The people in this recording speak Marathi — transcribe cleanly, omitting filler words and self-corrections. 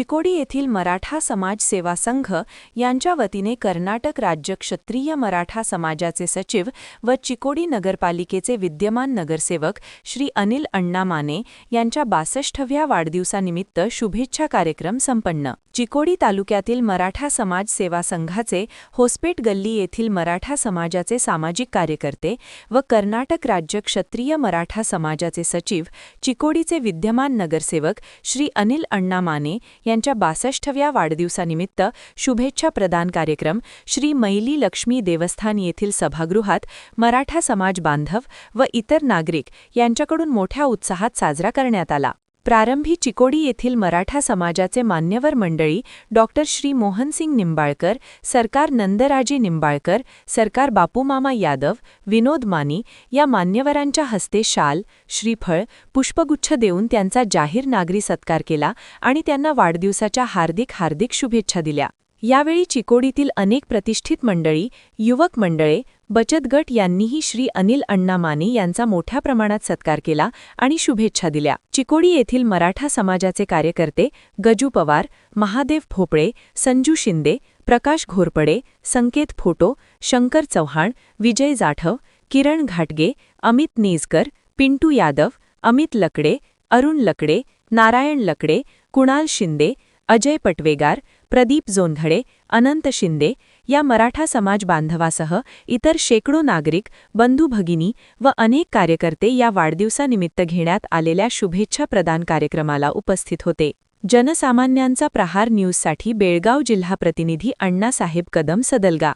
चिकोडी येथील मराठा समाज सेवा संघ यांच्या वतीने कर्नाटक राज्य क्षत्रिय मराठा समाजाचे सचिव व चिकोडी नगरपालिकेचे विद्यमान नगरसेवक श्री अनिल अण्णा माने यांच्या 62व्या वाढदिवसानिमित्त शुभेच्छा कार्यक्रम संपन्न। चिकोडी तालुक्यातील मराठा समाज सेवा संघाचे होस्पेट गल्ली येथील मराठा समाजाचे सामाजिक कार्यकर्ते व कर्नाटक राज्य क्षत्रिय मराठा समाजाचे सचिव चिकोडीचे विद्यमान नगरसेवक श्री अनिल अण्णा माने यांच्या 62व्या वाढदिवसानिमित्त शुभेच्छा प्रदान कार्यक्रम श्री मैली लक्ष्मी देवस्थान येथील सभागृहात मराठा समाज बांधव व इतर नागरिक यांच्याकडून मोठ्या उत्साहात साजरा करण्यात आला। प्रारंभी चिकोडी येथील मराठा समाजाचे मान्यवर मंडळी डॉक्टर श्री मोहनसिंग निंबाळकर, सरकार नंदराजे निंबाळकर, सरकार बापूमामा यादव, विनोद मानी या मान्यवरांच्या हस्ते शाल, श्रीफळ, पुष्पगुच्छ देऊन त्यांचा जाहीर नागरी सत्कार केला आणि त्यांना वाढदिवसाच्या हार्दिक शुभेच्छा दिल्या। यावेळी चिकोडीतील अनेक प्रतिष्ठित मंडळी, युवक मंडळे, बचत गट यांनीही श्री अनिल अण्णा माने यांचा मोठ्या प्रमाणात सत्कार केला आणि शुभेच्छा दिल्या। चिकोडी येथील मराठा समाजाचे कार्यकर्ते गजू पवार, महादेव भोपळे, संजू शिंदे, प्रकाश घोरपडे, संकेत फोटो, शंकर चव्हाण, विजय जाठव, किरण घाटगे, अमित नेजकर, पिंटू यादव, अमित लकडे, अरुण लकडे, नारायण लकडे, कुणाल शिंदे, अजय पटवेगार, प्रदीप जोंधळे, अनंत शिंदे या मराठा समाज बांधवासह इतर शेकडो नागरिक, बंधू भगिनी व अनेक कार्यकर्ते या वाढदिवसानिमित्त घेण्यात आलेल्या शुभेच्छा प्रदान कार्यक्रमाला उपस्थित होते। जनसामान्यांचा प्रहार न्यूजसाठी बेळगाव जिल्हा प्रतिनिधी अण्णासाहेब कदम सदलगा।